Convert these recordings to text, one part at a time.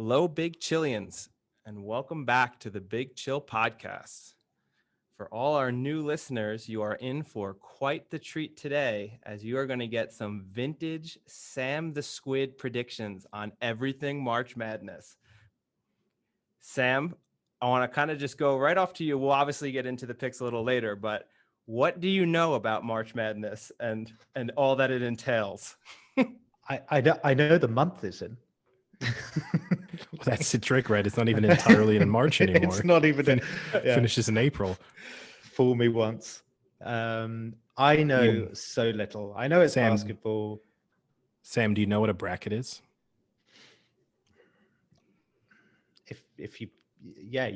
Hello, Big Chillians, and welcome back to the Big Chill Podcast. For all our new listeners, you are in for quite the treat today, as you are going to get some vintage Sam the Squid predictions on everything March Madness. Sam, I want to kind of just go right off to you. We'll obviously get into the picks a little later, but what do you know about March Madness and all that it entails? I know the month is in. Well, that's the trick, right? It's not even entirely in March anymore. It's not even finishes in April. Fool me once. I know so little. I know it's basketball. Sam, do you know what a bracket is? If you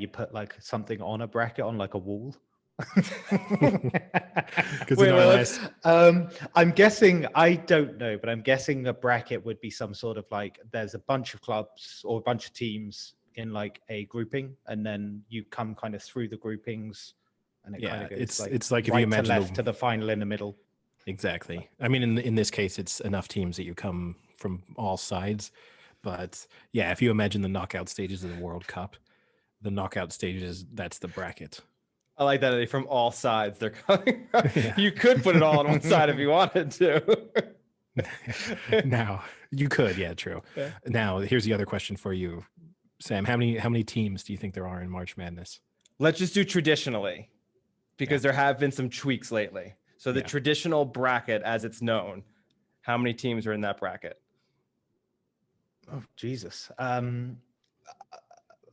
put like something on a bracket on like a wall. I'm guessing, I don't know, but I'm guessing a bracket would be some sort of like, there's a bunch of clubs or a bunch of teams in like a grouping, and then you come kind of through the groupings, and it kind of goes it's like right if you imagine to left to the final in the middle. Exactly. I mean, in this case, it's enough teams that you come from all sides. But yeah, if you imagine the knockout stages of the World Cup, the knockout stages, that's the bracket. I like that, Eddie, from all sides they're coming. Yeah. You could put it all on one side if you wanted to. Now, you could, yeah, true. Yeah. Now, here's the other question for you, Sam. How many teams do you think there are in March Madness? Let's just do traditionally, because there have been some tweaks lately. So the traditional bracket, as it's known, how many teams are in that bracket? Oh, Jesus.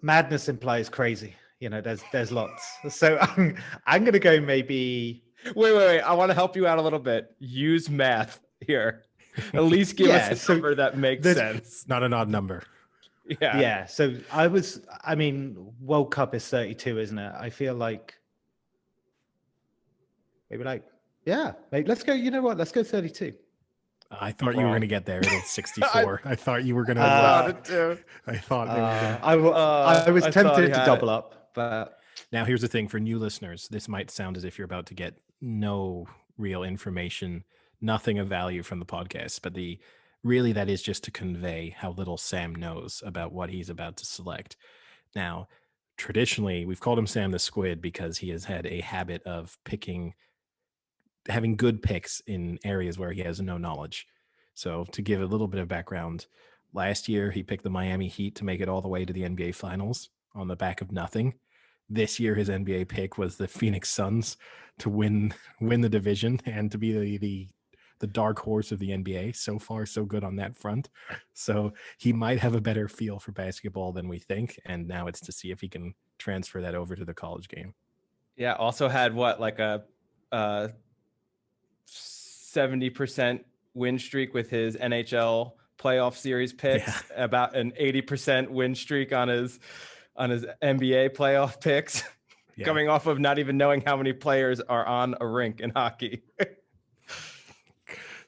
Madness implies crazy. You know, there's lots. So I'm going to go maybe. Wait. I want to help you out a little bit. Use math here. At least give us a number that makes sense. Not an odd number. Yeah. So World Cup is 32, isn't it? I feel like let's go. You know what? Let's go 32. I thought you were going to get there. It's 64. I thought you were going to. I thought. I was tempted to double up. But now here's the thing for new listeners. This might sound as if you're about to get no real information, nothing of value from the podcast, but that is just to convey how little Sam knows about what he's about to select. Now, traditionally, we've called him Sam the Squid because he has had a habit of having good picks in areas where he has no knowledge. So to give a little bit of background, last year he picked the Miami Heat to make it all the way to the NBA Finals on the back of nothing. This year, his NBA pick was the Phoenix Suns to win the division and to be the dark horse of the NBA. So far, so good on that front. So he might have a better feel for basketball than we think. And now it's to see if he can transfer that over to the college game. Yeah. Also had like a 70% win streak with his NHL playoff series picks. Yeah. About an 80% win streak on his NBA playoff picks, coming off of not even knowing how many players are on a rink in hockey.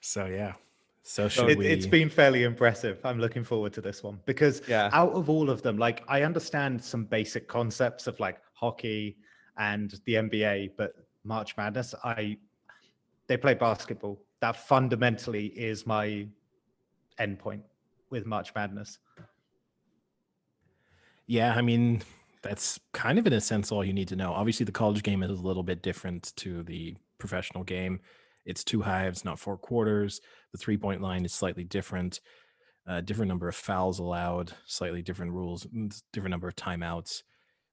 It's been fairly impressive. I'm looking forward to this one because out of all of them, like I understand some basic concepts of like hockey and the NBA, but March Madness, they play basketball. That fundamentally is my endpoint with March Madness. Yeah, I mean, that's kind of in a sense all you need to know. Obviously, the college game is a little bit different to the professional game. It's 2 halves, not 4 quarters. The 3-point line is slightly different. Different number of fouls allowed, slightly different rules, different number of timeouts.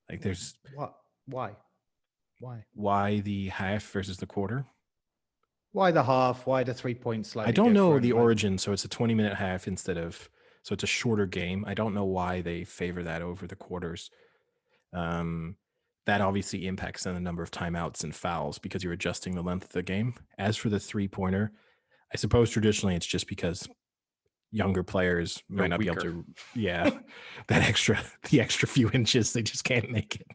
Like there's why the half versus the quarter? Why the half? Why the 3-point slightly? I don't know the origin, so it's a 20-minute half so it's a shorter game. I don't know why they favor that over the quarters. That obviously impacts on the number of timeouts and fouls because you're adjusting the length of the game. As for the 3-pointer, I suppose traditionally it's just because younger players might not be able to. Yeah, the extra few inches, they just can't make it.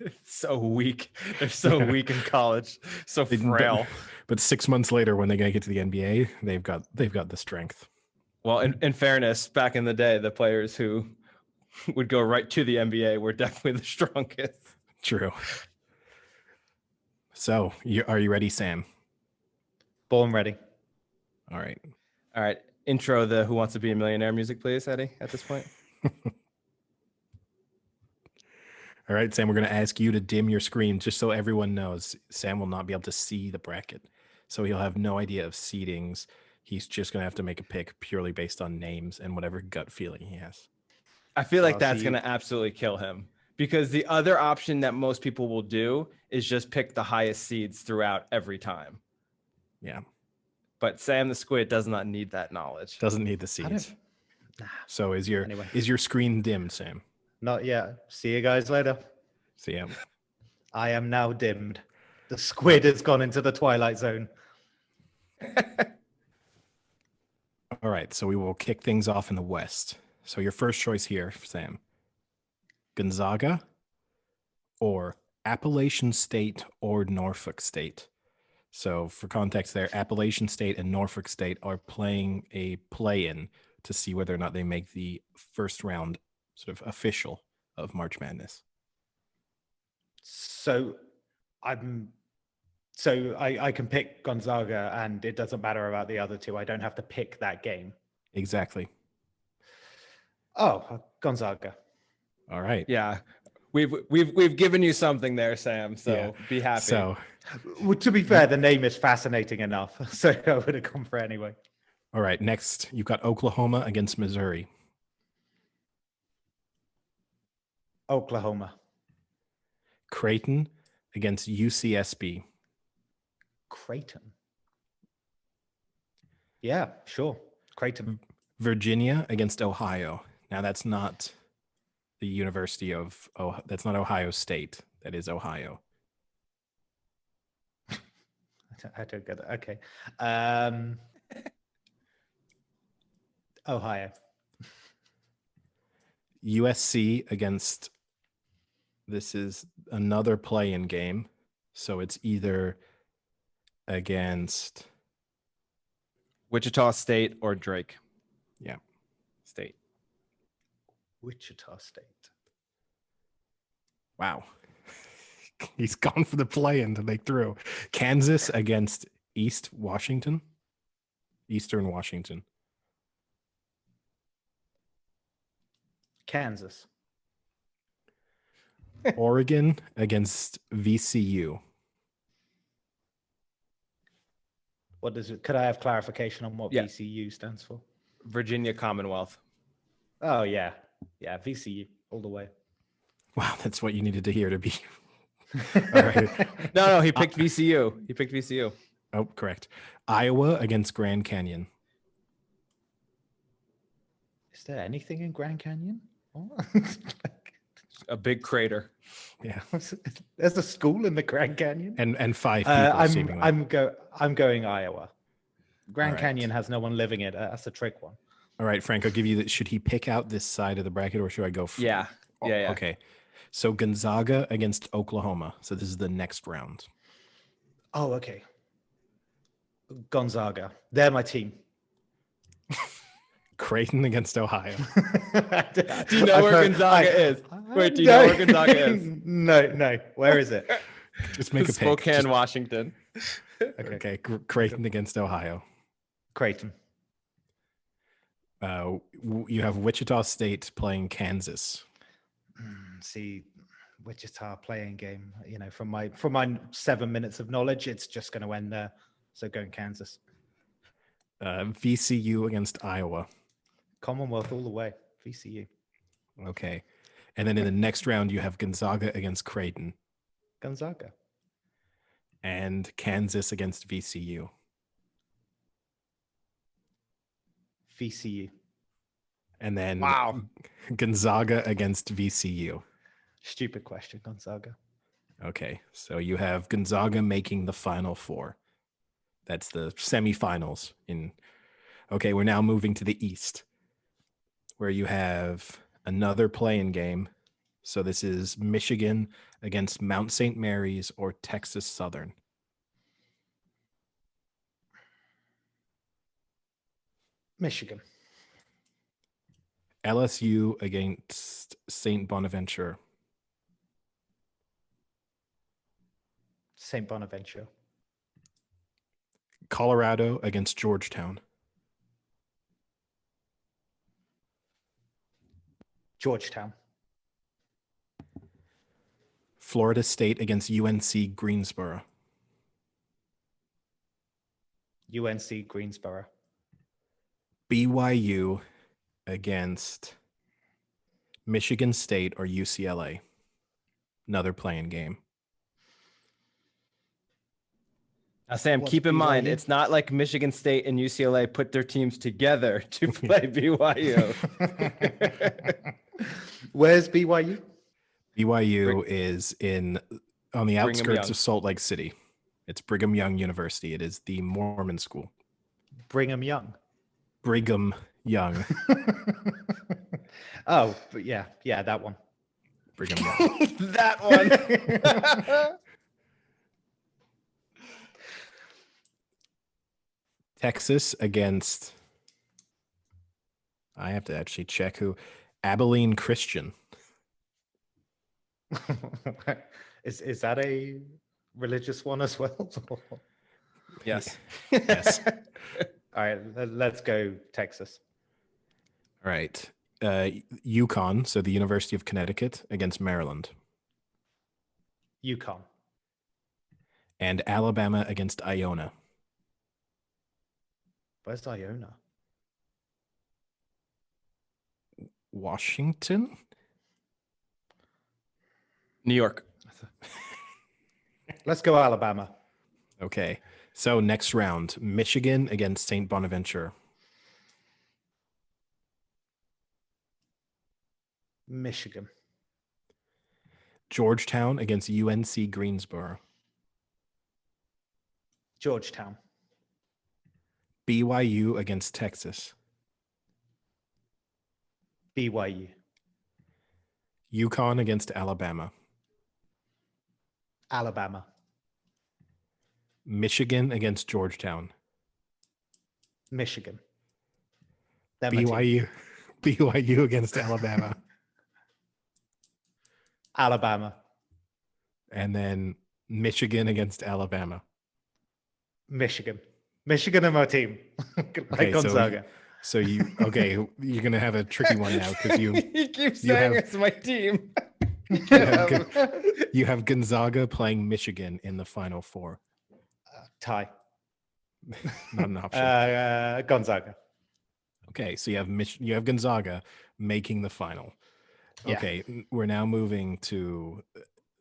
It's so weak. They're so weak in college, so frail. But 6 months later, when they're going to get to the NBA, they've got the strength. Well, in fairness, back in the day, the players who would go right to the NBA were definitely the strongest. True. So, are you ready, Sam? Born ready. All right. Intro the Who Wants to Be a Millionaire music, please, Eddie, at this point. All right, Sam, we're going to ask you to dim your screen just so everyone knows. Sam will not be able to see the bracket. So he'll have no idea of seedings. He's just going to have to make a pick purely based on names and whatever gut feeling he has. I feel like that's going to absolutely kill him, because the other option that most people will do is just pick the highest seeds throughout every time. Yeah. But Sam the Squid does not need that knowledge. Doesn't need the seeds. So is your screen dimmed, Sam? Not yet. See you guys later. See ya. I am now dimmed. The squid has gone into the twilight zone. All right, so we will kick things off in the West. So your first choice here, Sam. Gonzaga or Appalachian State or Norfolk State. So for context there, Appalachian State and Norfolk State are playing a play-in to see whether or not they make the first round sort of official of March Madness. So I can pick Gonzaga and it doesn't matter about the other two. I don't have to pick that game. Exactly. Oh, Gonzaga. All right. Yeah. We've given you something there, Sam. So be happy. So, well, to be fair, the name is fascinating enough. So I would have gone for it anyway. All right. Next, you've got Oklahoma against Missouri. Oklahoma. Creighton against UCSB. Creighton. Yeah, sure. Creighton. Virginia against Ohio. Now that's not the University of that's not Ohio State. That is Ohio. I don't get that. Okay. Ohio. USC against, this is another play-in game. So it's either against Wichita State or Drake. Yeah. State. Wichita State. Wow. He's gone for the play-in to make through. Kansas against Eastern Washington. Kansas. Oregon against VCU. What does it? Could I have clarification on what VCU stands for? Virginia Commonwealth. Oh yeah, VCU all the way. Wow, that's what you needed to hear to be. All right. No, he picked VCU. Oh, correct. Iowa against Grand Canyon. Is there anything in Grand Canyon? A big crater. Yeah. There's a school in the Grand Canyon. And 5 people. I'm going Iowa. Grand Canyon has no one living it. That's a trick one. All right, Frank, I'll give you that. Should he pick out this side of the bracket or should I go? Yeah. Okay. So Gonzaga against Oklahoma. So this is the next round. Oh, okay. Gonzaga. They're my team. Creighton against Ohio. Do you know where Gonzaga is? Wait, do you know where Gonzaga is? No. Where is it? Just make a pick. Spokane, Washington. Okay. Creighton against Ohio. Creighton. You have Wichita State playing Kansas. See, Wichita playing game. You know, from my 7 minutes of knowledge, it's just going to end there. So going Kansas. VCU against Iowa. Commonwealth all the way. VCU. Okay. And then in the next round, you have Gonzaga against Creighton. Gonzaga. And Kansas against VCU. VCU. And then Gonzaga against VCU. Stupid question, Gonzaga. Okay. So you have Gonzaga making the Final Four. That's the semifinals. Okay, we're now moving to the East, where you have another play-in game. So this is Michigan against Mount St. Mary's or Texas Southern. Michigan. LSU against St. Bonaventure. St. Bonaventure. Colorado against Georgetown. Georgetown. Florida State against UNC Greensboro. UNC Greensboro. BYU against Michigan State or UCLA. Another playing game. Now, Sam, keep in mind, it's not like Michigan State and UCLA put their teams together to play BYU. Where's BYU? BYU is on the outskirts of Salt Lake City. It's Brigham Young University. It is the Mormon school. Brigham Young. Brigham Young. Oh, but yeah, that one. Brigham Young. That one. Texas against, I have to actually check who, Abilene Christian. Is that a religious one as well? Yes. Yes. All right, let's go Texas. All right. UConn, so the University of Connecticut against Maryland. UConn. And Alabama against Iona. Where's Iona? Washington? New York. Let's go Alabama. Okay. So next round, Michigan against St. Bonaventure. Michigan. Georgetown against UNC Greensboro. Georgetown. BYU against Texas. BYU. UConn against Alabama. Alabama. Michigan against Georgetown. Michigan. BYU against Alabama. Alabama. And then Michigan against Alabama. Michigan and my team. Okay, Gonzaga. So you're gonna have a tricky one now because you keep saying it's my team. You have Gonzaga playing Michigan in the Final Four. Tie. Not an option. Gonzaga. Okay, so you have Gonzaga making the final. Yeah. Okay, we're now moving to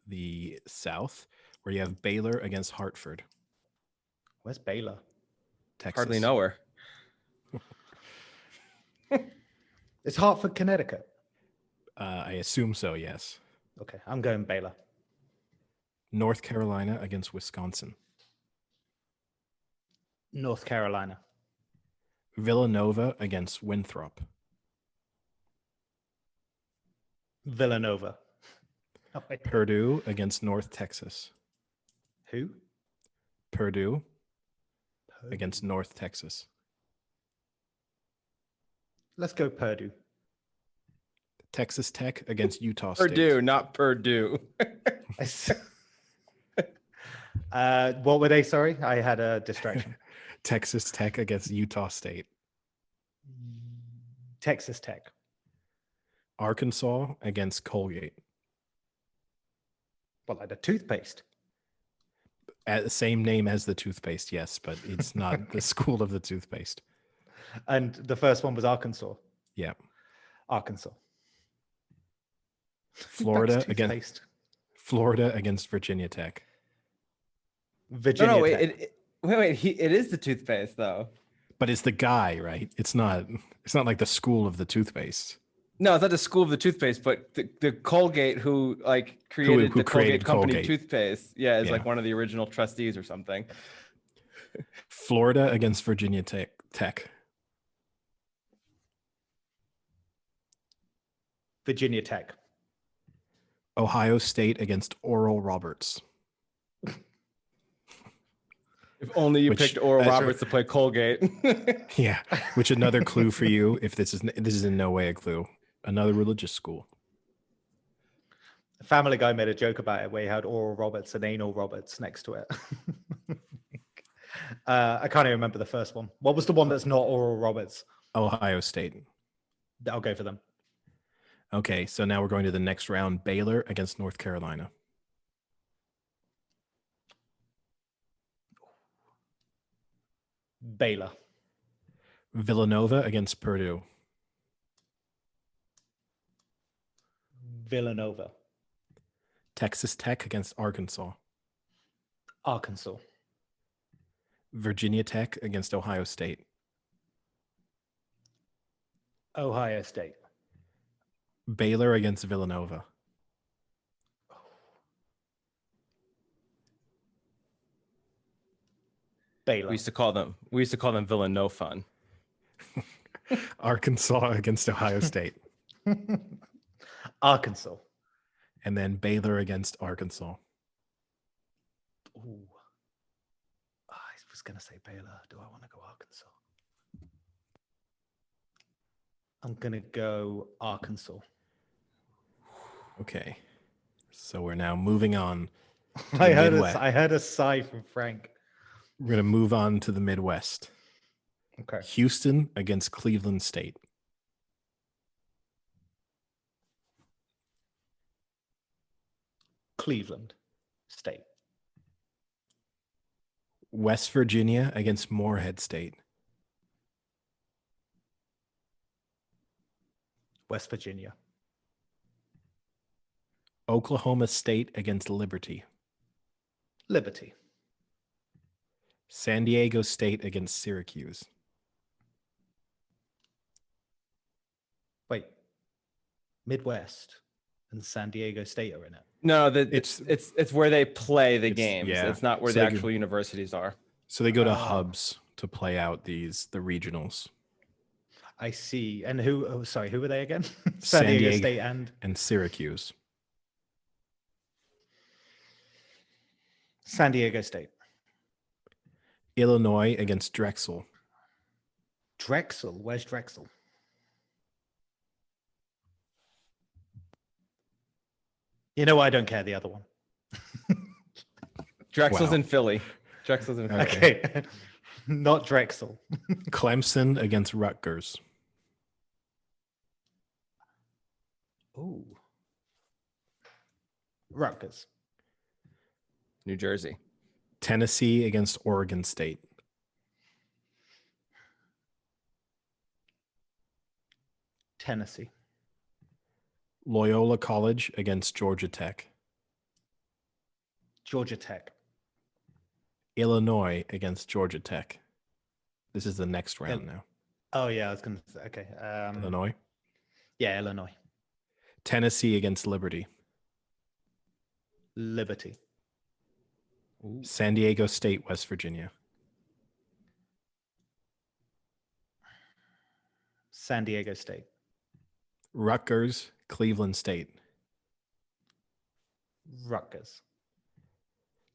the South, where you have Baylor against Hartford. Where's Baylor? Texas. Hardly know her. It's Hartford, Connecticut. I assume so, yes. Okay, I'm going Baylor. North Carolina against Wisconsin. North Carolina. Villanova against Winthrop. Villanova. Purdue against North Texas. Who? Purdue against North Texas. Let's go Purdue. Texas Tech against Utah State. Purdue, not Purdue. What were they? Sorry, I had a distraction. Texas Tech against Utah State. Texas Tech. Arkansas against Colgate. Well, like the toothpaste. At the same name as the toothpaste, yes, but it's not the school of the toothpaste. And the first one was Arkansas. Yeah. Arkansas. Florida against Virginia Tech. Virginia Tech. Wait. It is the toothpaste though. But it's the guy, right? It's not like the school of the toothpaste. No, it's not the school of the toothpaste, but the Colgate who created the Colgate company toothpaste. Yeah, is like one of the original trustees or something. Florida against Virginia Tech. Virginia Tech. Ohio State against Oral Roberts. If only you picked Oral Roberts to play Colgate. Yeah, which another clue for you, if this is in no way a clue. Another religious school. Family Guy made a joke about it where he had Oral Roberts and Anal Roberts next to it. I can't even remember the first one. What was the one that's not Oral Roberts? Ohio State. I'll go for them. Okay, so now we're going to the next round. Baylor against North Carolina. Baylor. Villanova against Purdue. Villanova. Texas Tech against Arkansas. Arkansas. Virginia Tech against Ohio State. Ohio State. Baylor against Villanova. Baylor. We used to call them Villanova. Arkansas against Ohio State. Arkansas. And then Baylor against Arkansas. Ooh. I was going to say Baylor. Do I want to go Arkansas? I'm going to go Arkansas. Okay. So we're now moving on. I heard a sigh from Frank. We're going to move on to the Midwest. Okay. Houston against Cleveland State. Cleveland State. West Virginia against Morehead State. West Virginia. Oklahoma State against Liberty. Liberty. San Diego State against Syracuse. Wait. Midwest and San Diego State are in it. No, it's where they play the games. Yeah. It's not where the actual universities are. So they go to hubs to play out the regionals. I see. And who were they again? San Diego State and Syracuse. San Diego State. Illinois against Drexel. Drexel? Where's Drexel? You know, I don't care the other one. Drexel's in Philly. Drexel's in Philly. Okay. Not Drexel. Clemson against Rutgers. Ooh. Rutgers. New Jersey. Tennessee against Oregon State. Tennessee. Loyola College against Georgia Tech. Georgia Tech. Illinois against Georgia Tech. This is the next round now. Oh, yeah, I was going to say, okay. Illinois? Yeah, Illinois. Tennessee against Liberty. Liberty. Ooh. San Diego State, West Virginia. San Diego State. Rutgers, Cleveland State. Rutgers.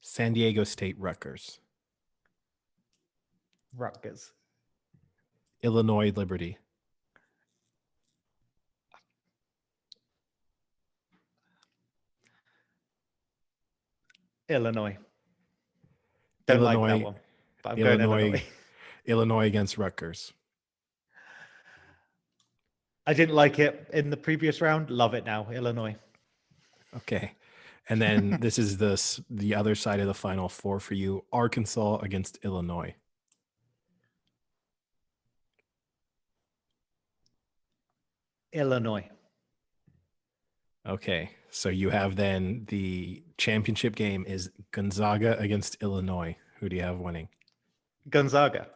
San Diego State, Rutgers. Rutgers. Illinois, Liberty. Illinois. Don't like that one. But I'm going Illinois. Illinois against Rutgers. I didn't like it in the previous round. Love it now. Illinois. Okay. And then this is the other side of the Final Four for you. Arkansas against Illinois. Illinois. Okay. So you have then the championship game is Gonzaga against Illinois. Who do you have winning? Gonzaga.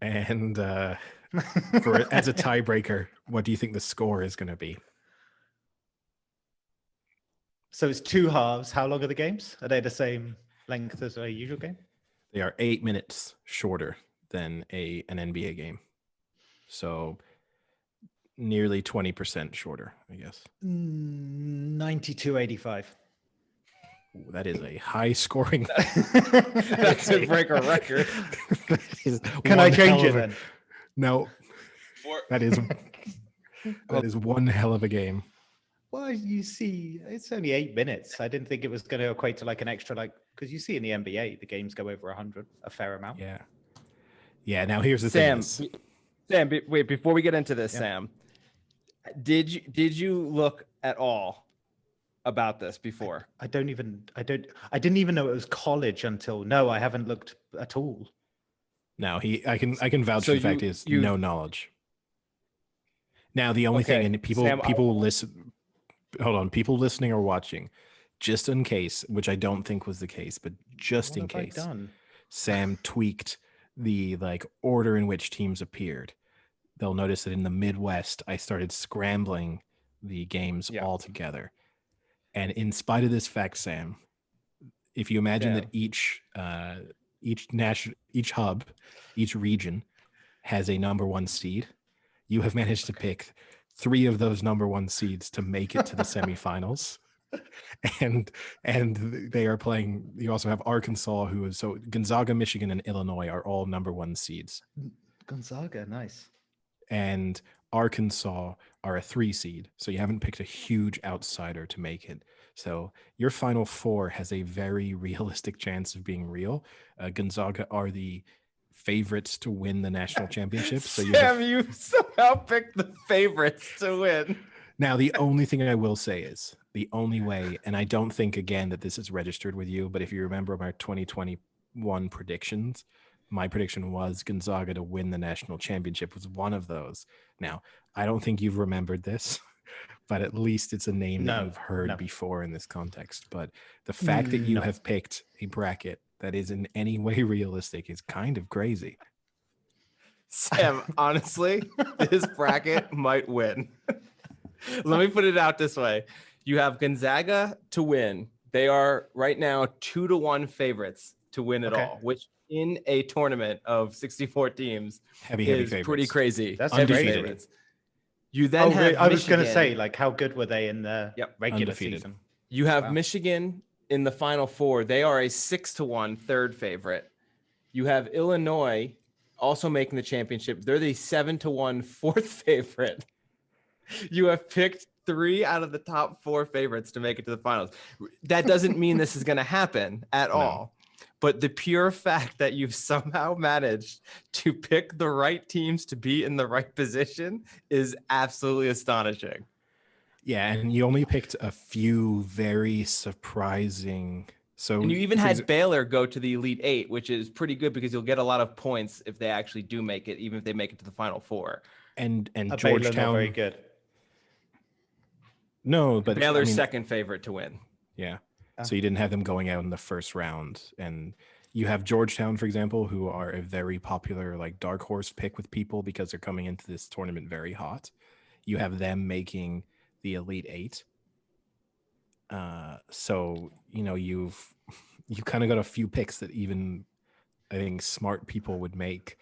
And as a tiebreaker, what do you think the score is going to be? So it's two halves. How long are the games? Are they the same length as a usual game? They are 8 minutes shorter than an NBA game. So nearly 20% shorter, I guess. 92-85. That is a high scoring. That could break a record. Can I change it then? No. That is one hell of a game. Well, you see, it's only 8 minutes. I didn't think it was going to equate to like an extra, because you see in the NBA, the games go over 100, a fair amount. Yeah. Yeah. Now here's the thing. Sam, wait, before we get into this, Sam, Did you look at all about this before? I didn't even know it was college until I haven't looked at all. No, I can vouch for the fact is no knowledge. Now the only thing, and people listen. Hold on, people listening or watching, just in case, which I don't think was the case, but just in case, Sam tweaked the order in which teams appeared. They'll notice that in the Midwest, I started scrambling the games all together. And in spite of this fact, Sam, if you imagine that each hub, each region has a number one seed, you have managed to pick 3 of those number one seeds to make it to the semifinals. And they are playing. You also have Arkansas, so Gonzaga, Michigan, and Illinois are all number one seeds. Gonzaga, nice. And Arkansas are a 3 seed, so you haven't picked a huge outsider to make it. So your final 4 has a very realistic chance of being real. Gonzaga are the favorites to win the national championship. So you somehow picked the favorites to win. Now, the only thing I will say is the only way, and I don't think again that this is registered with you, but if you remember my 2021 predictions, my prediction was Gonzaga to win the national championship was one of those. Now, I don't think you've remembered this, but at least it's a name that you've heard before in this context. But the fact that you have picked a bracket that is in any way realistic is kind of crazy. Sam, honestly, this bracket might win. Let me put it out this way. You have Gonzaga to win. They are right now 2-1 favorites to win it all, which in a tournament of 64 teams is pretty crazy. That's undefeated. You then have I was going to say, how good were they in the regular season? You have Michigan in the Final Four. They are a 6-1 third favorite. You have Illinois also making the championship. They're the 7-1 fourth favorite. You have picked 3 out of the top 4 favorites to make it to the finals. That doesn't mean this is going to happen at all. But the pure fact that you've somehow managed to pick the right teams to be in the right position is absolutely astonishing. Yeah, and you only picked a few very surprising. And you even had Baylor go to the Elite 8, which is pretty good because you'll get a lot of points if they actually do make it, even if they make it to the Final Four. And Georgetown, very good. No, but Baylor's second favorite to win. Yeah. So you didn't have them going out in the first round. And you have Georgetown, for example, who are a very popular dark horse pick with people because they're coming into this tournament very hot. You have them making the Elite 8. So, you kind of got a few picks that even I think smart people would make.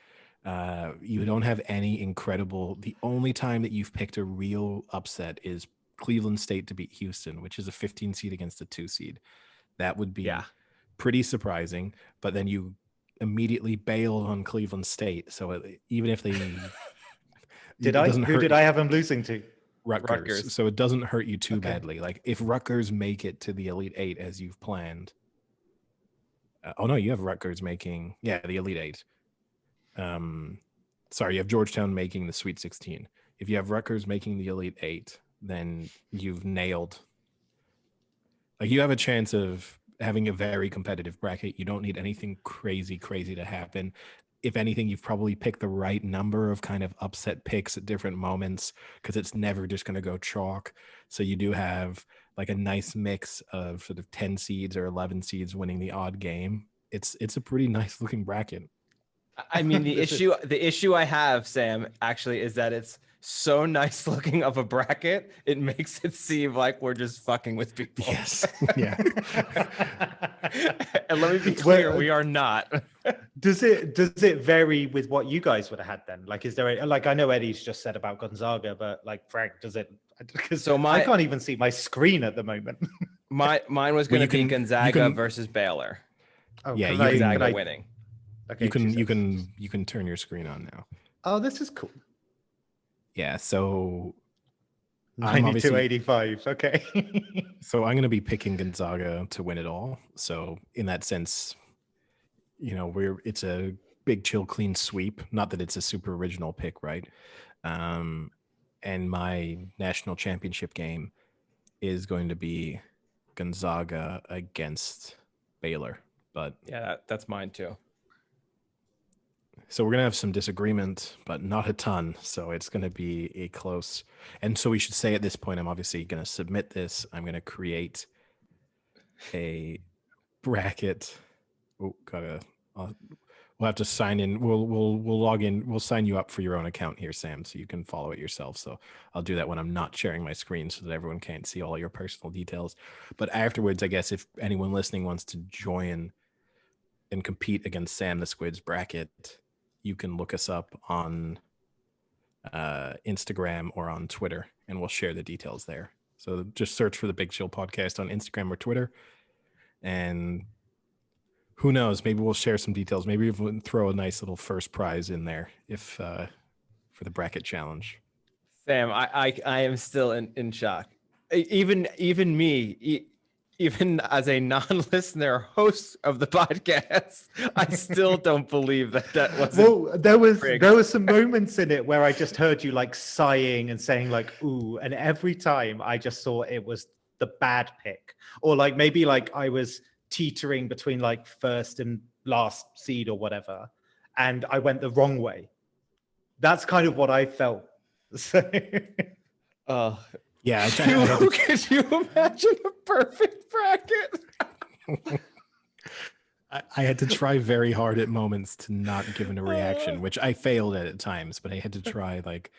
You don't have any incredible. The only time that you've picked a real upset is Cleveland State to beat Houston, which is a 15 seed against a 2 seed. That would be pretty surprising. But then you immediately bailed on Cleveland State. So even if they did I have them losing to? Rutgers. So it doesn't hurt you too badly. If Rutgers make it to the Elite 8 as you've planned. You have Rutgers making the Elite 8. You have Georgetown making the Sweet 16. If you have Rutgers making the Elite 8, then you've nailed. You have a chance of having a very competitive bracket. You don't need anything crazy to happen. If anything, you've probably picked the right number of kind of upset picks at different moments because it's never just going to go chalk. So you do have a nice mix of sort of 10 seeds or 11 seeds winning the odd game. It's a pretty nice looking bracket. I mean, the issue I have, Sam, actually, is that it's so nice looking of a bracket, it makes it seem like we're just fucking with people. Yes. Yeah. And let me be clear, we are not. Does it vary with what you guys would have had then? Is there I know Eddie's just said about Gonzaga, but Frank, does it? Because I can't even see my screen at the moment. Mine was going to be Gonzaga versus Baylor. Oh, yeah, Gonzaga winning. Okay, you can turn your screen on now. Oh, this is cool. Yeah, so 92-85. Okay. So I'm going to be picking Gonzaga to win it all. So in that sense, it's a big chill clean sweep. Not that it's a super original pick, right? And my national championship game is going to be Gonzaga against Baylor. But yeah, that's mine too. So we're going to have some disagreement, but not a ton. So it's going to be a close. And so we should say at this point, I'm obviously going to submit this. I'm going to create a bracket. Oh, we'll have to sign in. We'll log in. We'll sign you up for your own account here, Sam, so you can follow it yourself. So I'll do that when I'm not sharing my screen so that everyone can't see all your personal details. But afterwards, I guess if anyone listening wants to join and compete against Sam the Squid's bracket, you can look us up on Instagram or on Twitter, and we'll share the details there. So just search for the Big Chill Podcast on Instagram or Twitter, and who knows, maybe we'll share some details. Maybe we'll throw a nice little first prize in there if for the bracket challenge. Sam, I am still in shock. Even me, even as a non-listener host of the podcast, I still don't believe that wasn't. Well, there was some moments in it where I just heard you like sighing and saying like "ooh," and every time I just saw it was the bad pick, or like maybe like I was teetering between like first and last seed or whatever, and I went the wrong way. That's kind of what I felt. So, yeah. Could you imagine a perfect bracket? I had to try very hard at moments to not give a reaction, which I failed at times, but I had to try like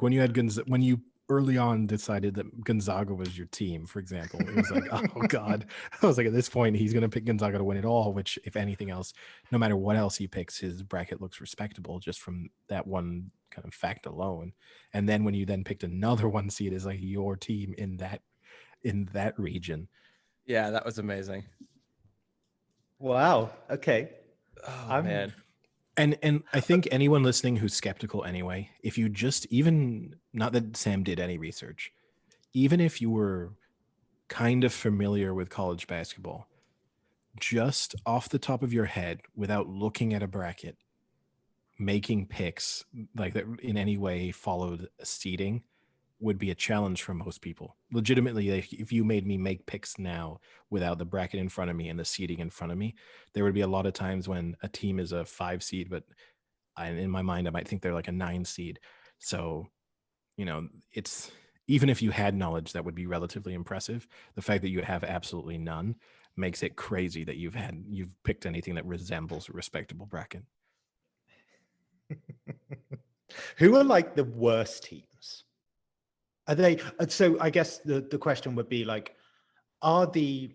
when you had when you early on decided that Gonzaga was your team, for example. It was like, oh God. I was like, at this point, he's going to pick Gonzaga to win it all, which if anything else, no matter what else he picks, his bracket looks respectable just from that one kind of fact alone. And then when you then picked another one seed as like your team in that region. Yeah, that was amazing. Wow. Okay. Oh, man. And I think anyone listening who's skeptical anyway, if you just even, not that Sam did any research, even if you were kind of familiar with college basketball, just off the top of your head, without looking at a bracket, making picks like that in any way followed seeding would be a challenge for most people. Legitimately, if you made me make picks now without the bracket in front of me and the seeding in front of me, there would be a lot of times when a team is a 5 seed, but in my mind, I might think they're like a 9 seed. So, it's, even if you had knowledge, that would be relatively impressive. The fact that you have absolutely none makes it crazy that you've picked anything that resembles a respectable bracket. Who are like the worst teams? Are they? So I guess the question would be like, are the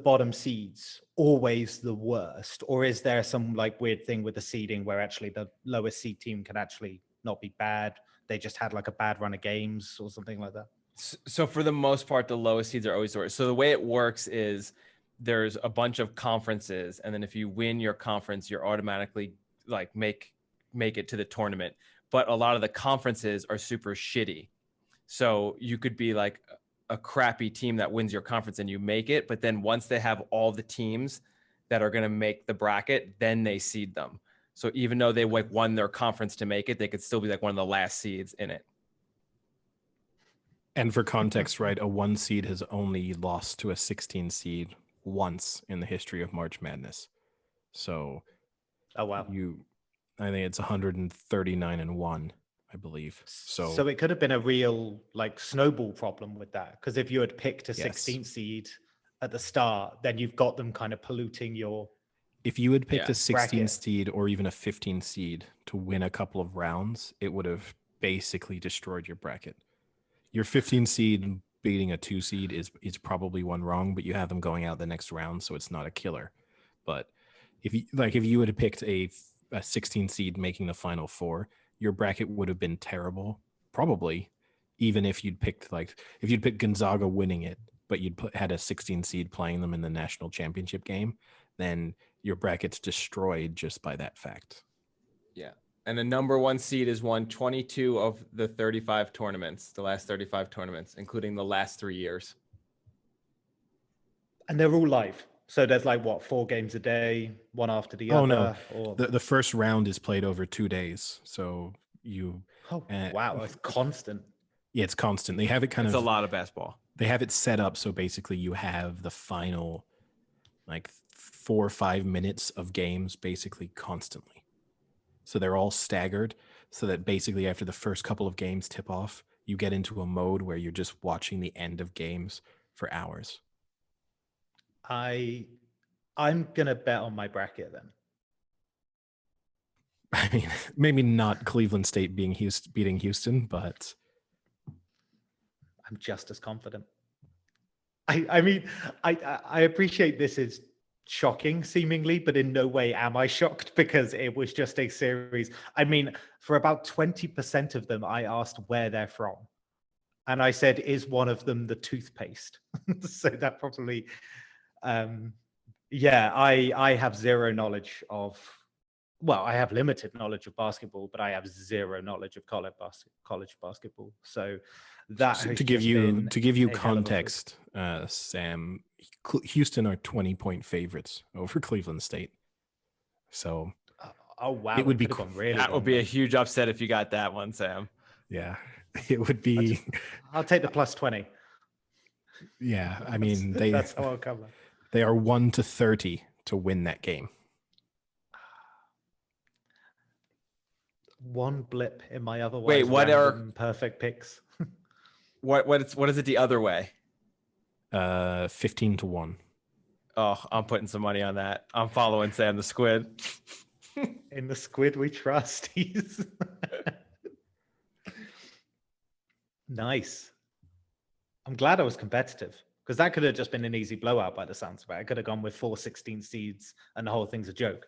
bottom seeds always the worst, or is there some like weird thing with the seeding where actually the lowest seed team can actually not be bad? They just had like a bad run of games or something like that. So for the most part, the lowest seeds are always the worst. So the way it works is there's a bunch of conferences, and then if you win your conference, you're automatically like make it to the tournament. But a lot of the conferences are super shitty. So you could be like a crappy team that wins your conference and you make it. But then once they have all the teams that are going to make the bracket, then they seed them. So even though they like won their conference to make it, they could still be like one of the last seeds in it. And for context, right, a 1 seed has only lost to a 16 seed once in the history of March Madness. So, oh wow, I think it's 139-1, I believe. So it could have been a real like snowball problem with that, because if you had picked a 16 seed at the start, then you've got them kind of polluting your. If you had picked a 16 bracket. seed or even a 15 seed to win a couple of rounds, it would have basically destroyed your bracket. Your 15 seed beating a 2 seed is probably one wrong, but you have them going out the next round, so it's not a killer. But if you would have picked a 16 seed making the Final Four, your bracket would have been terrible, probably, even if you'd picked Gonzaga winning it, but you'd had a 16 seed playing them in the national championship game, then your bracket's destroyed just by that fact. Yeah. And the number 1 seed has won 22 of the 35 tournaments, the last 35 tournaments, including the last 3 years. And they're all live. So there's like 4 games a day, one after the other? No. Or... The first round is played over 2 days. So wow, it's constant. Yeah, it's constant. They have it it's a lot of basketball. They have it set up so basically you have the final like 4 or 5 minutes of games basically constantly. So they're all staggered so that basically after the first couple of games tip off, you get into a mode where you're just watching the end of games for hours. I'm gonna bet on my bracket then. I mean, maybe not Cleveland State beating Houston, but I'm just as confident. I mean, I appreciate this is shocking seemingly, but in no way am I shocked because it was just a series. I mean, for about 20% of them, I asked where they're from. And I said, is one of them the toothpaste? So that probably, yeah, I have zero knowledge of, well, I have limited knowledge of basketball, but I have zero knowledge of college basketball. So that to give you context, Sam, Houston are 20-point favorites over Cleveland State. So, oh wow, it would be really that would be a huge upset if you got that one, Sam. Yeah, it would be. I'll take the plus 20. Yeah, I mean that's how I'll cover. They are 1-30 to win that game. One blip in my otherwise perfect picks. What is it the other way? 15-1. Oh, I'm putting some money on that. I'm following Sam the Squid. In the Squid we trust. He's nice. I'm glad I was competitive because that could have just been an easy blowout by the sounds of it. I could have gone with 4 16 seeds and the whole thing's a joke.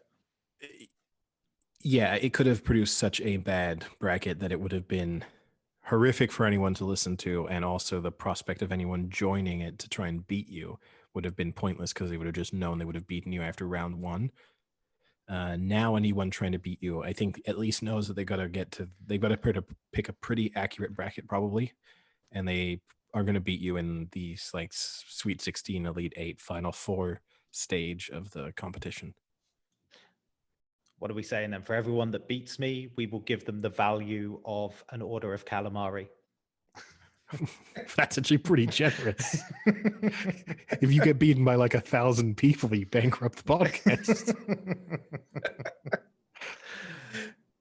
Yeah, it could have produced such a bad bracket that it would have been horrific for anyone to listen to, and also the prospect of anyone joining it to try and beat you would have been pointless because they would have just known they would have beaten you after round 1. Now anyone trying to beat you, I think, at least knows that they got to pick a pretty accurate bracket probably, and they are going to beat you in the like Sweet 16, Elite 8, Final 4 stage of the competition. What are we saying then? For everyone that beats me, we will give them the value of an order of calamari. That's actually pretty generous. If you get beaten by like 1,000 people, you bankrupt the podcast.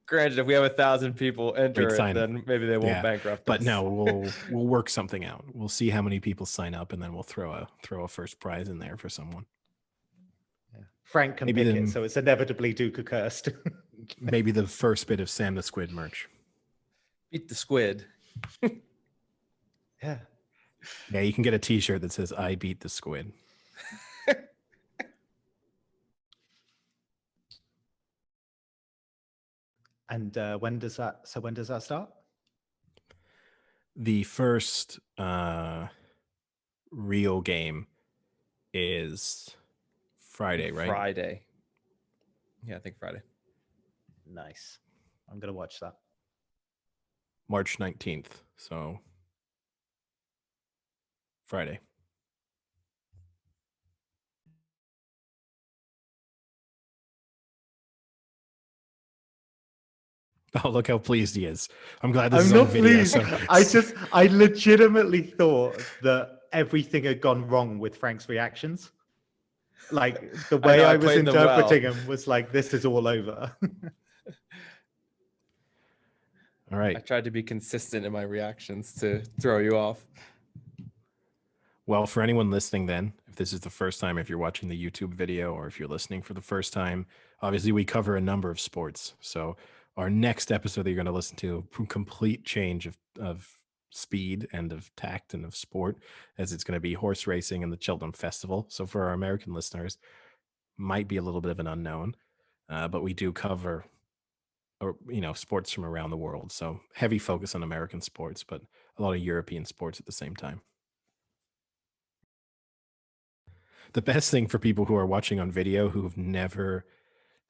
Granted, if we have 1,000 people enter it, then maybe they won't bankrupt us. But no, we'll work something out. We'll see how many people sign up, and then we'll throw a first prize in there for someone. Frank can pick it, so it's inevitably Duke cursed. Maybe the first bit of Sam the Squid merch. Beat the Squid. Yeah. Yeah, you can get a t-shirt that says I beat the Squid. And when does that start? The first real game is Friday, right? Friday. Yeah, I think Friday. Nice. I'm going to watch that. March 19th. So Friday. Oh, look how pleased he is. I'm glad this is on video. So... I legitimately thought that everything had gone wrong with Frank's reactions. Like the way I was interpreting him was like, this is all over. All right. I tried to be consistent in my reactions to throw you off. Well, for anyone listening then, if this is the first time, if you're watching the YouTube video or if you're listening for the first time, obviously we cover a number of sports. So our next episode that you're going to listen to, complete change of speed and of tact and of sport, as it's going to be horse racing and the Cheltenham Festival. So for our American listeners, might be a little bit of an unknown, but we do cover sports from around the world. So heavy focus on American sports, but a lot of European sports at the same time. The best thing for people who are watching on video who've never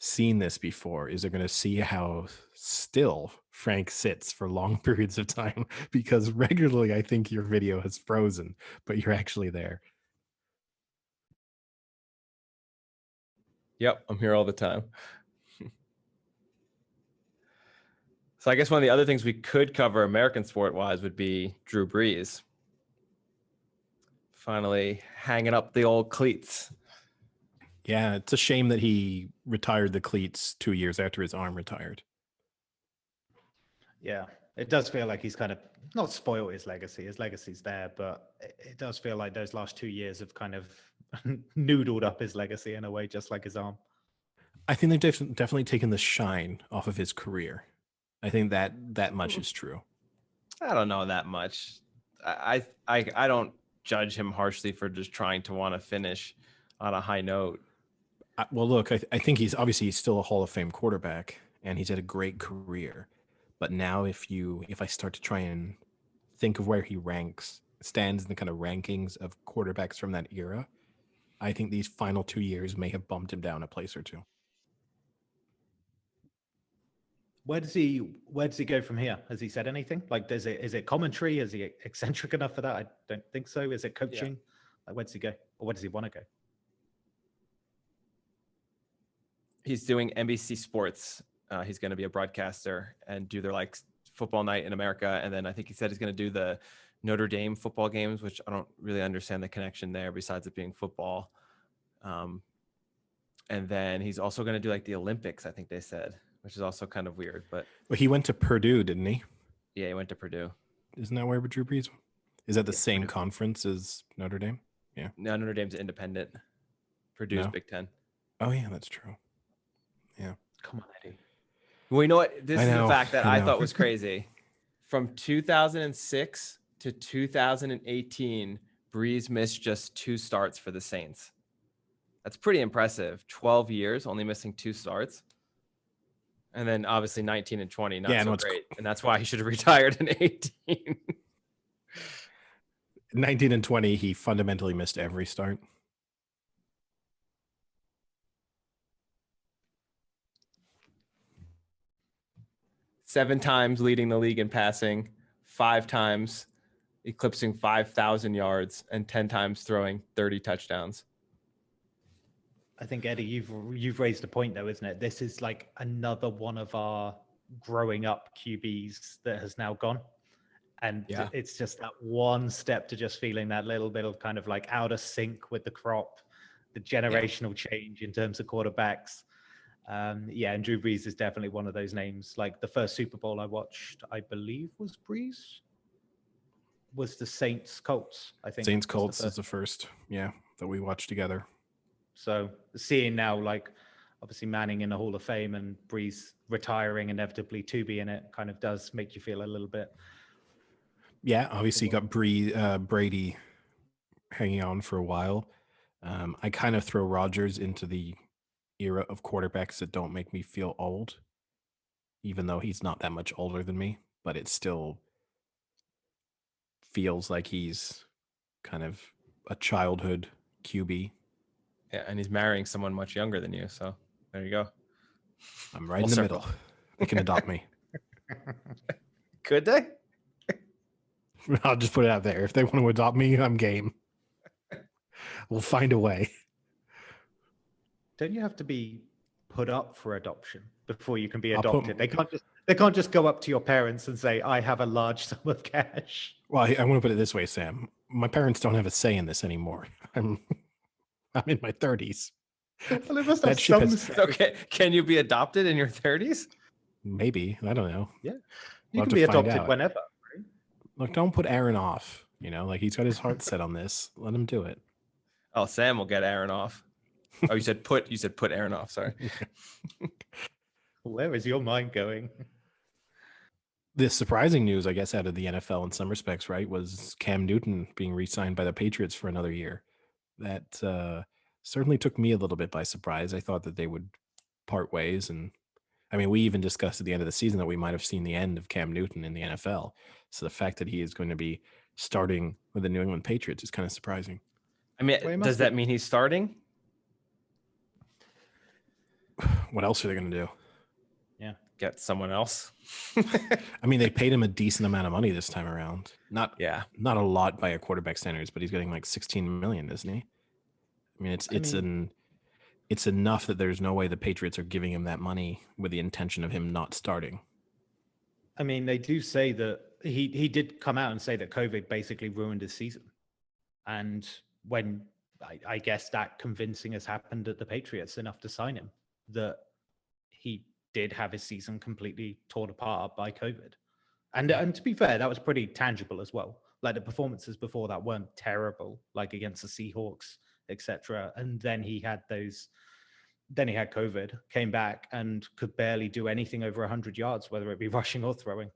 seen this before is they're going to see how still Frank sits for long periods of time, because regularly I think your video has frozen, but you're actually there. Yep, I'm here all the time. So I guess one of the other things we could cover American sport wise would be Drew Brees finally hanging up the old cleats. Yeah, it's a shame that he retired the cleats 2 years after his arm retired. Yeah, it does feel like he's kind of not spoiled his legacy. His legacy's there, but it does feel like those last 2 years have kind of noodled up his legacy in a way, just like his arm. I think they've definitely taken the shine off of his career. I think that much is true. I don't know that much. I don't judge him harshly for just trying to want to finish on a high note. Well, look, I think he's still a Hall of Fame quarterback, and he's had a great career. But now, if I start to try and think of where he stands in the kind of rankings of quarterbacks from that era, I think these final 2 years may have bumped him down a place or two. Where does he go from here? Has he said anything? Like, is it commentary? Is he eccentric enough for that? I don't think so. Is it coaching? Yeah. Like, where does he go, or where does he want to go? He's doing NBC Sports. He's going to be a broadcaster and do their like football night in America, and then I think he said he's going to do the Notre Dame football games, which I don't really understand the connection there besides it being football. And then he's also going to do like the Olympics, I think they said, which is also kind of weird. But well, he went to Purdue, didn't he? Yeah, he went to Purdue. Isn't that where Drew Brees? Is that the same Purdue conference as Notre Dame? Yeah. No, Notre Dame's independent. Purdue's Big Ten. Oh yeah, that's true. Yeah. Come on, Eddie. Well, you know what? This is the fact that I thought was crazy. From 2006 to 2018, Brees missed just 2 starts for the Saints. That's pretty impressive. 12 years, only missing 2 starts. And then obviously 19 and 20, not so great. And that's why he should have retired in 18. 19 and 20, he fundamentally missed every start. Seven times leading the league in passing, 5 times eclipsing 5,000 yards, and 10 times throwing 30 touchdowns. I think, Eddie, you've raised a point though, isn't it? This is like another one of our growing up QBs that has now gone. And it's just that one step to just feeling that little bit of kind of like out of sync with the crop, the generational change in terms of quarterbacks. And Drew Brees is definitely one of those names. Like the first Super Bowl I watched, I believe was Brees, was the Saints Colts, I think. Saints Colts is the first, that we watched together. So seeing now, like obviously Manning in the Hall of Fame and Brees retiring inevitably to be in it, kind of does make you feel a little bit. Yeah, obviously you got Brady hanging on for a while. I kind of throw Rodgers into the era of quarterbacks that don't make me feel old, even though he's not that much older than me, but it still feels like he's kind of a childhood QB. Yeah, and he's marrying someone much younger than you, so there you go. I'm right in the middle. They can adopt me. Could they? I'll just put it out there. If they want to adopt me, I'm game. We'll find a way. Don't you have to be put up for adoption before you can be adopted? They can't just go up to your parents and say, "I have a large sum of cash." Well, I want to put it this way, Sam. My parents don't have a say in this anymore. I'm in my 30s. Well, it must have some say. Okay, can you be adopted in your 30s? Maybe. I don't know. Yeah, you can be adopted whenever. Right? Look, don't put Aaron off. Like he's got his heart set on this. Let him do it. Oh, Sam will get Aaron off. Oh, you said put Aaron off. Sorry. Where is your mind going? The surprising news, I guess, out of the NFL in some respects, right, was Cam Newton being re-signed by the Patriots for another year. That certainly took me a little bit by surprise. I thought that they would part ways. And I mean, we even discussed at the end of the season that we might have seen the end of Cam Newton in the NFL. So the fact that he is going to be starting with the New England Patriots is kind of surprising. I mean, does that mean he's starting? What else are they going to do? Yeah. Get someone else. I mean, they paid him a decent amount of money this time around. Not a lot by a quarterback standards, but he's getting like $16 million, isn't he? I mean, it's enough that there's no way the Patriots are giving him that money with the intention of him not starting. I mean, they do say that he did come out and say that COVID basically ruined his season. And when I guess that convincing has happened at the Patriots enough to sign him, that he did have his season completely torn apart by COVID. And to be fair, that was pretty tangible as well. Like the performances before that weren't terrible, like against the Seahawks, etc. And then he had COVID, came back and could barely do anything over 100 yards, whether it be rushing or throwing.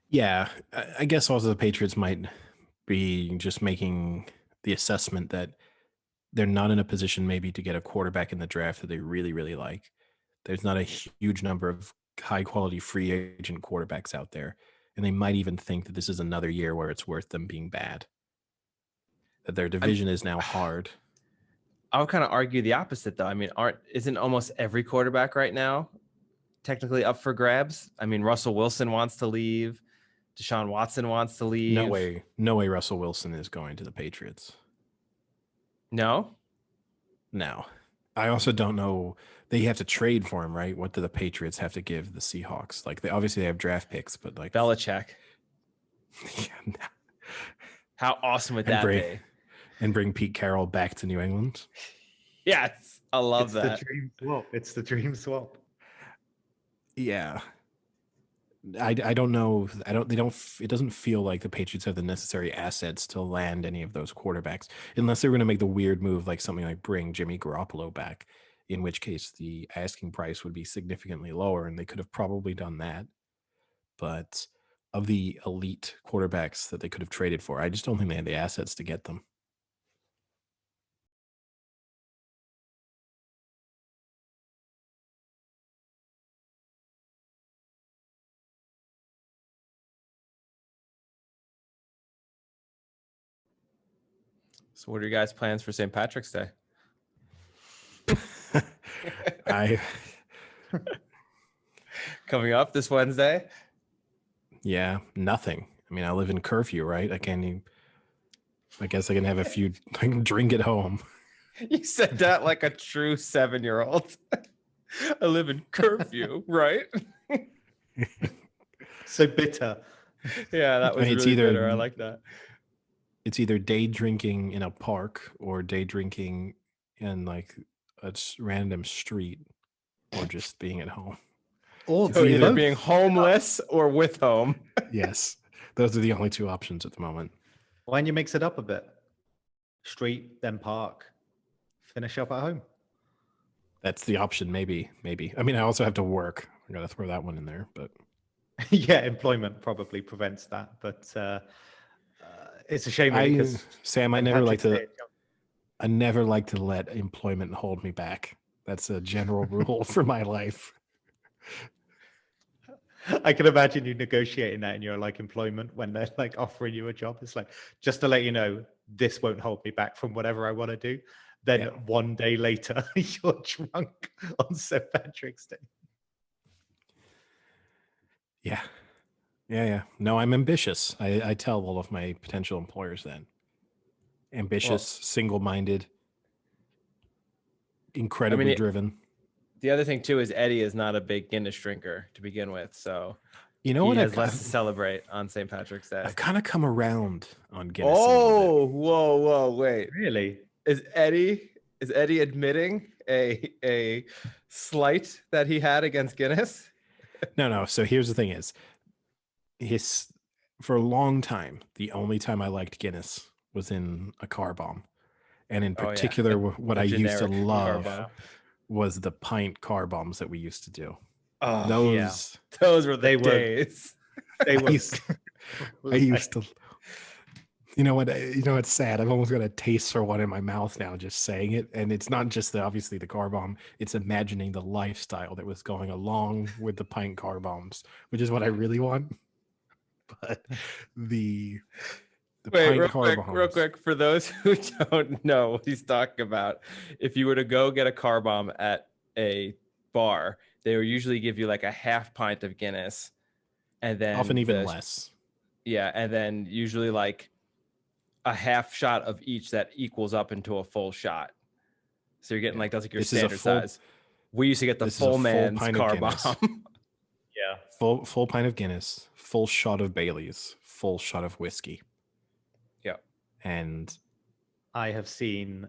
Yeah, I guess also the Patriots might be just making the assessment that they're not in a position maybe to get a quarterback in the draft that they really, really like. There's not a huge number of high quality free agent quarterbacks out there. And they might even think that this is another year where it's worth them being bad. That their division is now hard. I would kind of argue the opposite, though. I mean, isn't almost every quarterback right now technically up for grabs? I mean, Russell Wilson wants to leave. Deshaun Watson wants to leave. No way Russell Wilson is going to the Patriots. No? No. I also don't know. They have to trade for him, right? What do the Patriots have to give the Seahawks? Like, they have draft picks, but like Belichick. Yeah. How awesome would that be? And bring Pete Carroll back to New England. Yes, I love that. It's the dream swap. It's the dream swap. Yeah. I don't know. It doesn't feel like the Patriots have the necessary assets to land any of those quarterbacks, unless they're going to make the weird move, like something like bring Jimmy Garoppolo back, in which case the asking price would be significantly lower, and they could have probably done that. But of the elite quarterbacks that they could have traded for, I just don't think they had the assets to get them. So what are your guys' plans for St. Patrick's Day? Coming up this Wednesday? Yeah, nothing. I mean, I live in curfew, right? I guess I can have a few, I can drink at home. You said that like a true 7-year-old. I live in curfew, right? So bitter. Yeah, that was really bitter. I like that. It's either day drinking in a park or day drinking in like a random street, or just being at home. Or so either being homeless or with home. Yes, those are the only two options at the moment. Why don't you mix it up a bit? Street, then park, finish up at home. That's the option, maybe. I mean, I also have to work. I gotta throw that one in there, but yeah, employment probably prevents that. But it's a shame. Sam, I never like to let employment hold me back. That's a general rule for my life. I can imagine you negotiating that in your like employment when they're like offering you a job. It's like, just to let you know, this won't hold me back from whatever I want to do. Then one day later, you're drunk on St. Patrick's Day. Yeah. No, I'm ambitious. I tell all of my potential employers that. Ambitious, single-minded, incredibly driven. The other thing too is Eddie is not a big Guinness drinker to begin with, so you know he has less to celebrate on St. Patrick's Day. I've kind of come around on Guinness. Oh, whoa, wait! Really? Is Eddie admitting a slight that he had against Guinness? No. So here's the thing: for a long time, the only time I liked Guinness was in a car bomb, and in particular, what I used to love was the pint car bombs that we used to do. Oh, those were the days. They were. I used to. You know what? It's sad. I've almost got a taste for one in my mouth now, just saying it. And it's not just obviously the car bomb. It's imagining the lifestyle that was going along with the pint car bombs, which is what I really want. But the wait, real quick, for those who don't know what he's talking about, if you were to go get a car bomb at a bar, they would usually give you like a half pint of Guinness, and then often even less. Yeah, and then usually like a half shot of each that equals up into a full shot. So you're getting like that's like your standard size. We used to get the full man's car bomb. Yeah. Full pint of Guinness, full shot of Bailey's, full shot of whiskey. Yeah. And I have seen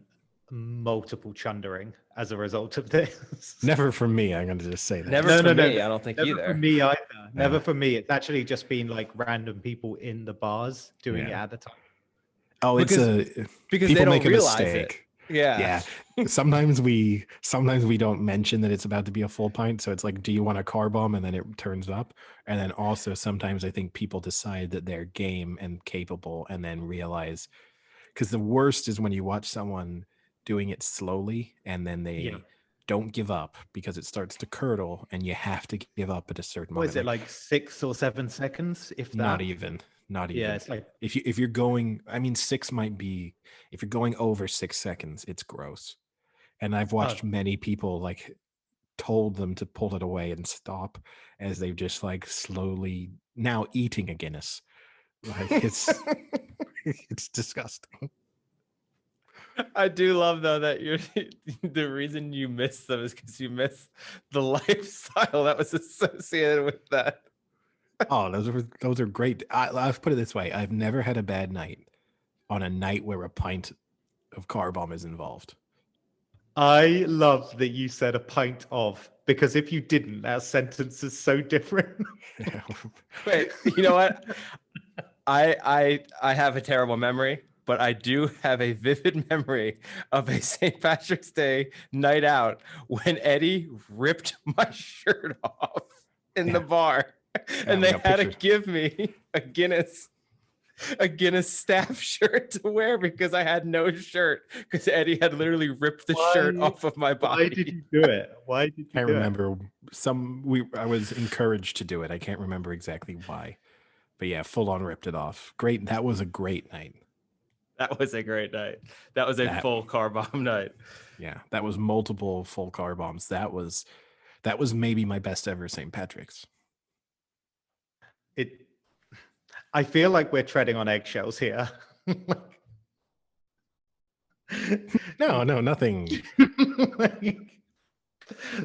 multiple chundering as a result of this. Never for me, I'm going to just say that. Never for me, I don't think never either. for me either. Never for me. It's actually just been like random people in the bars doing it at the time. Oh, because because people they don't make a realize mistake. It. Yeah. Sometimes we don't mention that it's about to be a full pint. So it's like, do you want a car bomb? And then it turns up. And then also sometimes I think people decide that they're game and capable and then realize, because the worst is when you watch someone doing it slowly and then they don't give up because it starts to curdle and you have to give up at a certain moment. What is it, like 6 or 7 seconds? If that? Not even. Yeah, it's like if you're going, I mean, 6 might be, if you're going over 6 seconds, it's gross. And I've watched many people like told them to pull it away and stop as they've just like slowly now eating a Guinness. Like it's it's disgusting. I do love though that you're the reason you miss them is because you miss the lifestyle that was associated with that. Oh, those are great. I've put it this way: I've never had a bad night on a night where a pint of car bomb is involved. I love that you said a pint of, because if you didn't, that sentence is so different. Wait, you know what? I have a terrible memory, but I do have a vivid memory of a St. Patrick's Day night out when Eddie ripped my shirt off in the bar. And they had to give me a Guinness staff shirt to wear because I had no shirt because Eddie had literally ripped the shirt off of my body. Why did you do it? I remember I was encouraged to do it. I can't remember exactly why. But yeah, full on ripped it off. Great. That was a great night. That was a great night. That was a full car bomb night. Yeah, that was multiple full car bombs. That was maybe my best ever St. Patrick's. I feel like we're treading on eggshells here. No, nothing.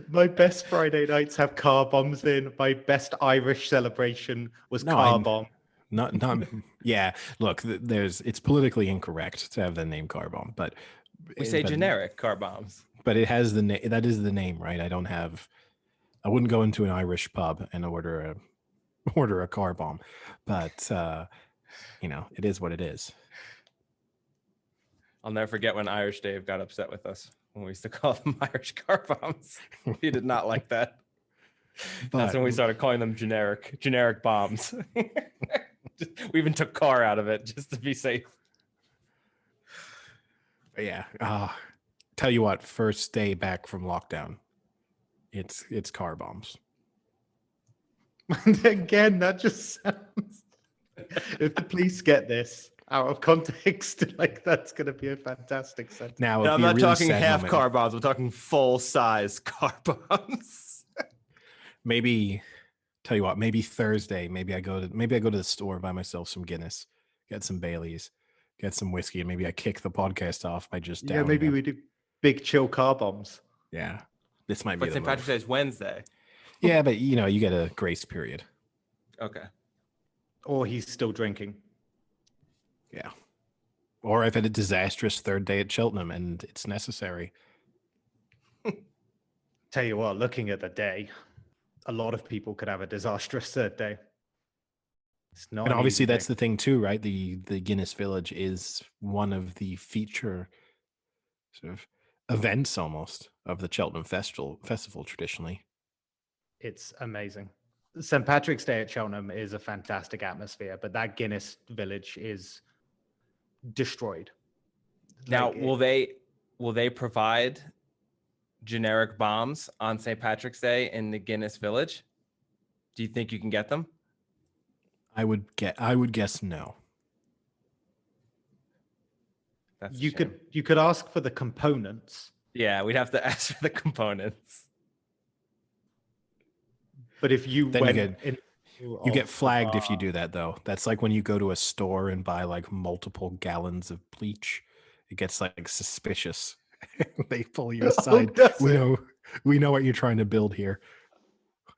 My best Friday nights have car bombs in. My best Irish celebration was car bomb. Not yeah. Look, it's politically incorrect to have the name car bomb, but we say generic car bombs. But it has the name. That is the name, right? I wouldn't go into an Irish pub and order a car bomb, but it is what it is. I'll never forget when Irish Dave got upset with us when we used to call them Irish car bombs. He did not like that. That's when we started calling them generic bombs. We even took car out of it just to be safe. But yeah. Tell you what, first day back from lockdown, it's car bombs. Again, that just sounds. If the police get this out of context, like that's going to be a fantastic sentence. Now, I'm not talking half car bombs. We're talking full size car bombs. Maybe, tell you what, maybe Thursday. Maybe I go to the store, buy myself some Guinness, get some Bailey's, get some whiskey, and maybe I kick the podcast off by just downing maybe them. we do big chill car bombs. Yeah, this might be. But St. Patrick's Day is Wednesday. Yeah, but you get a grace period. Okay. Or he's still drinking. Yeah. Or I've had a disastrous third day at Cheltenham and it's necessary. Tell you what, looking at the day, a lot of people could have a disastrous third day. It's not. And obviously that's the thing too, right? The Guinness Village is one of the feature sort of events almost of the Cheltenham festival traditionally. It's amazing. St. Patrick's Day at Cheltenham is a fantastic atmosphere, but that Guinness Village is destroyed. Now, will they provide generic bombs on St. Patrick's Day in the Guinness Village? Do you think you can get them? I would guess no. You could ask for the components. Yeah, we'd have to ask for the components. But if you you get flagged if you do that, though. That's like when you go to a store and buy like multiple gallons of bleach. It gets like suspicious. They pull you aside. We know what you're trying to build here.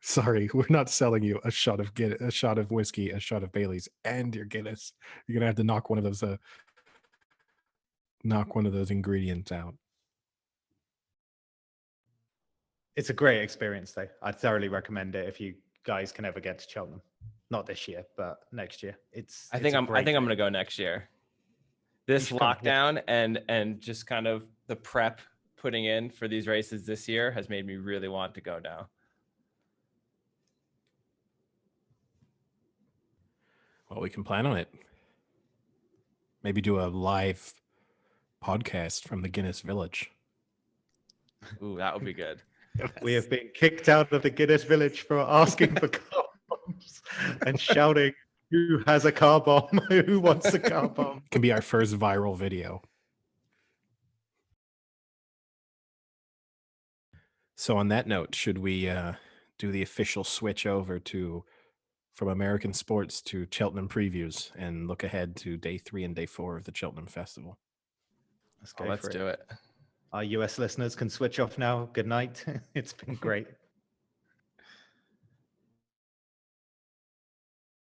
Sorry, we're not selling you a shot of whiskey, a shot of Bailey's, and your Guinness. You're gonna have to knock one of those ingredients out. It's a great experience, though. I thoroughly recommend it if you guys can ever get to Cheltenham. Not this year, but next year. I think I'm going to go next year. This lockdown and just kind of the prep putting in for these races this year has made me really want to go now. Well, we can plan on it. Maybe do a live podcast from the Guinness Village. Ooh, that would be good. We have been kicked out of the Guinness Village for asking for car bombs and shouting, "Who has a car bomb? Who wants a car bomb?" Can be our first viral video. So on that note, should we do the official switch over from American sports to Cheltenham previews and look ahead to day 3 and day 4 of the Cheltenham Festival? Let's do it. Our US listeners can switch off now. Good night. It's been great.